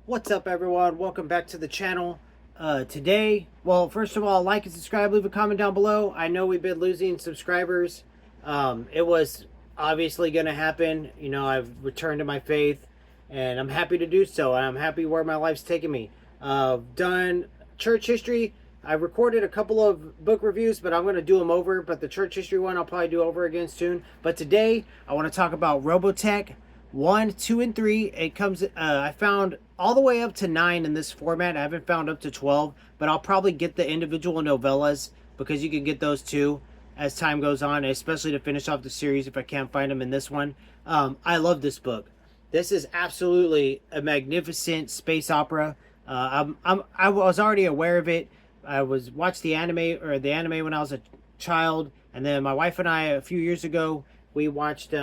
What's up, everyone? Welcome back to the channel. Today, well, first of all, like and subscribe, leave a comment down below. I know we've been losing subscribers. It was obviously going to happen. You know, I've returned to my faith, and I'm happy to do so. And I'm happy where my life's taken me. Done church history. I recorded a couple of book reviews, but I'm going to do them over. But the church history one, I'll probably do over again soon. But today, I want to talk about Robotech 1, 2, and 3. It comes. I found all the way up to 9 in this format. I haven't found up to 12, but I'll probably get the individual novellas because you can get those too as time goes on, especially to finish off the series if I can't find them in this one. I love this book. This is absolutely a magnificent space opera. I was already aware of it. I was watched the anime when I was a child, and then my wife and I a few years ago we watched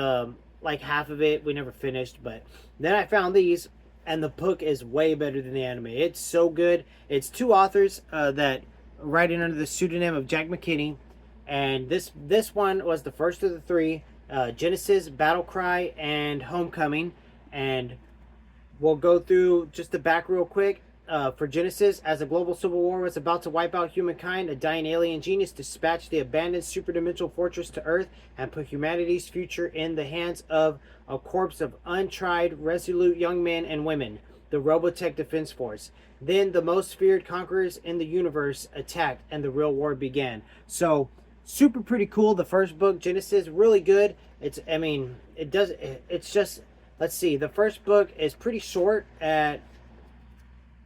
like half of it. We never finished, but then I found these, and the book is way better than the anime. It's so good. It's two authors that writing under the pseudonym of Jack McKinney, and this one was the first of the three: Genesis, Battle Cry, and Homecoming. And we'll go through just the back real quick. For Genesis, as a global civil war was about to wipe out humankind, a dying alien genius dispatched the abandoned superdimensional fortress to Earth and put humanity's future in the hands of a corps of untried, resolute young men and women, the Robotech Defense Force. Then the most feared conquerors in the universe attacked, and the real war began. So, super pretty cool. The first book, Genesis, really good. It's just, let's see. The first book is pretty short at,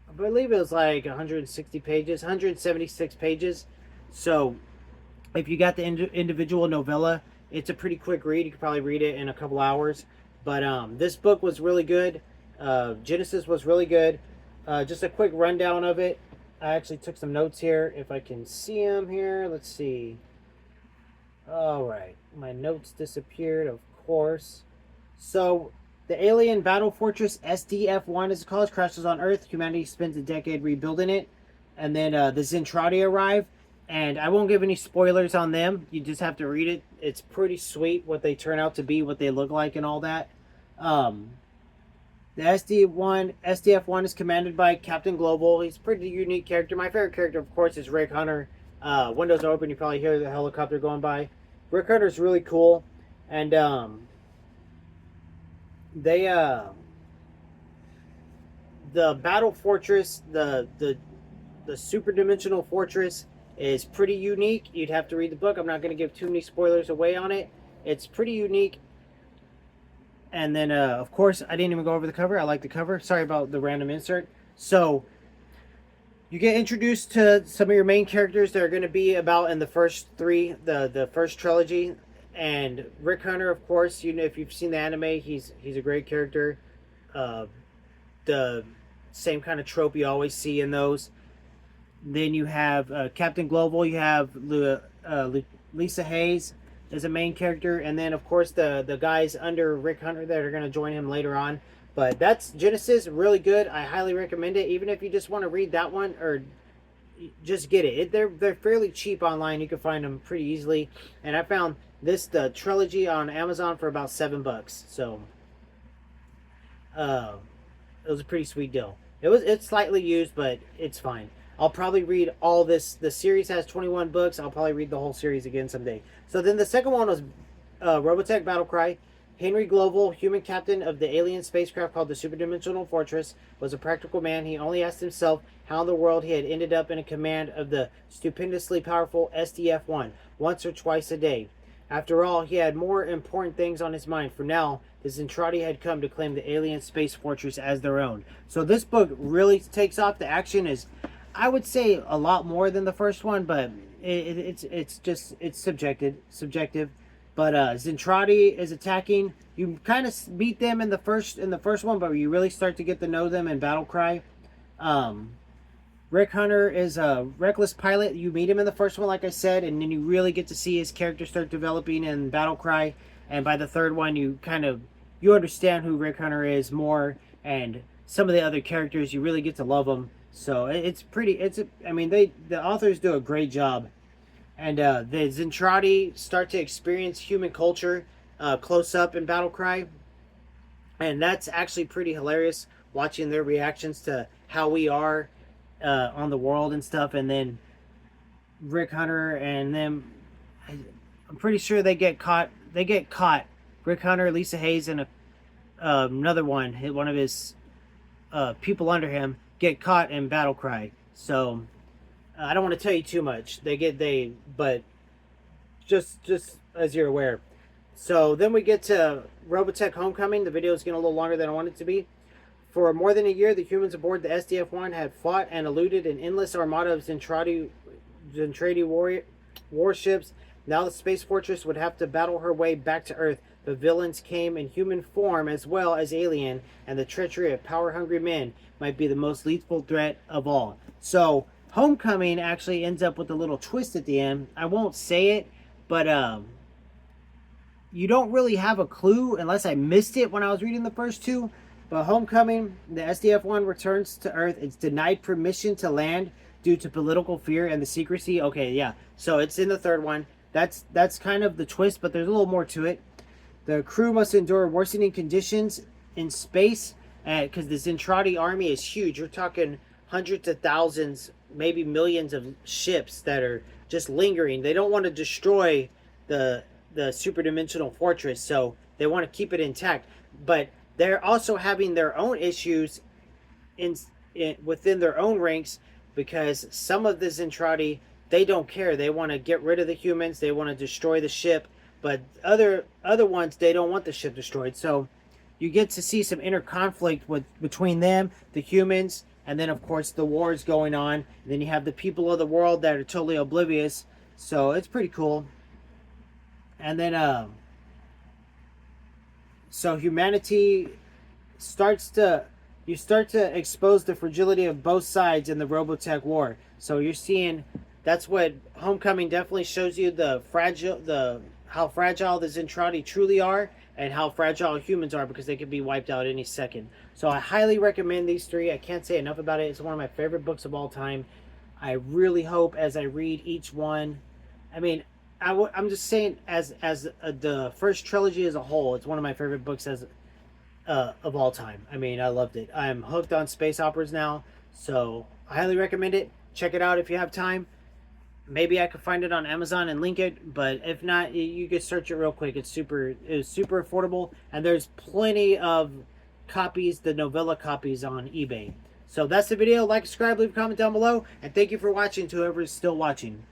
I believe it was like 160 pages, 176 pages. So if you got the individual novella, it's a pretty quick read. You could probably read it in a couple hours. But this book was really good. Genesis was really good. Just a quick rundown of it. I actually took some notes here. If I can see them here, let's see. All right, my notes disappeared, of course. So the alien battle fortress SDF-1, as it's called, crashes on Earth. Humanity spends a decade rebuilding it. And then the Zentradi arrive. And I won't give any spoilers on them. You just have to read it. It's pretty sweet what they turn out to be, what they look like, and all that. The SDF-1 is commanded by Captain Global. He's a pretty unique character. My favorite character, of course, is Rick Hunter. Windows are open. You probably hear the helicopter going by. Rick Hunter's really cool. And they the battle fortress, the super dimensional fortress is pretty unique. You'd have to read the book. I'm not going to give too many spoilers away on it. It's pretty unique. And then of course, I didn't even go over the cover. I like the cover. Sorry about the random insert. So you get introduced to some of your main characters that are going to be about in the first three, the first trilogy. And Rick Hunter, of course, you know, if you've seen the anime, he's a great character. The same kind of trope you always see in those. Then you have Captain Global. You have Lisa Hayes as a main character, and then of course the guys under Rick Hunter that are going to join him later on. But that's Genesis, really good. I highly recommend it, even if you just want to read that one or just get it. They're fairly cheap online. You can find them pretty easily, and I found the trilogy on Amazon for about $7. So it was a pretty sweet deal. It's slightly used, but it's fine. I'll probably read all this. The series has 21 books. I'll probably read the whole series again someday. So then the second one was Robotech Battle Cry. Henry Global, human captain of the alien spacecraft called the Superdimensional Fortress, was a practical man. He only asked himself how in the world he had ended up in a command of the stupendously powerful SDF-1 once or twice a day. After all, he had more important things on his mind. For now, the Zentradi had come to claim the alien space fortress as their own. So this book really takes off. The action is, I would say, a lot more than the first one, but it's subjective. But Zentradi is attacking. You kind of beat them in the first one, but you really start to get to know them in Battle Cry. Rick Hunter is a reckless pilot. You meet him in the first one, like I said, and then you really get to see his character start developing in Battle Cry. And by the third one, you understand who Rick Hunter is more, and some of the other characters, you really get to love them. So the authors do a great job. And the Zentradi start to experience human culture close up in Battle Cry. And that's actually pretty hilarious watching their reactions to how we are on the world and stuff. And then Rick Hunter and them, I'm pretty sure they get caught. They get caught. Rick Hunter, Lisa Hayes, and another one of his people under him get caught in Battle Cry. So I don't want to tell you too much. But just as you're aware. So then we get to Robotech Homecoming. The video is getting a little longer than I wanted it to be. For more than a year, the humans aboard the SDF-1 had fought and eluded an endless armada of Zentradi warships. Now the space fortress would have to battle her way back to Earth. The villains came in human form as well as alien, and the treachery of power-hungry men might be the most lethal threat of all. So Homecoming actually ends up with a little twist at the end. I won't say it, but you don't really have a clue unless I missed it when I was reading the first two. But Homecoming, the SDF-1 returns to Earth. It's denied permission to land due to political fear and the secrecy. Okay, yeah. So it's in the third one. That's kind of the twist, but there's a little more to it. The crew must endure worsening conditions in space because the Zentradi army is huge. You're talking hundreds of thousands, maybe millions of ships that are just lingering. They don't want to destroy the superdimensional fortress, so they want to keep it intact. But they're also having their own issues within their own ranks, because some of the Zentradi, they don't care. They want to get rid of the humans. They want to destroy the ship. But other ones, they don't want the ship destroyed. So you get to see some inner conflict between them, the humans, and then of course the wars going on. And then you have the people of the world that are totally oblivious. So it's pretty cool. And then so humanity you start to expose the fragility of both sides in the Robotech war. So you're seeing, that's what Homecoming definitely shows you, how fragile the Zentradi truly are and how fragile humans are, because they could be wiped out any second. So I highly recommend these three. I can't say enough about it. It's one of my favorite books of all time. I really hope as I read each one, I mean, I'm just saying as the first trilogy as a whole, it's one of my favorite books of all time. I mean, I loved it. I'm hooked on space operas now, so I highly recommend it. Check it out if you have time. Maybe I could find it on Amazon and link it, but if not, you can search it real quick. It's super affordable, and there's plenty of copies, the novella copies, on eBay. So that's the video. Like, subscribe, leave a comment down below, and thank you for watching to whoever is still watching.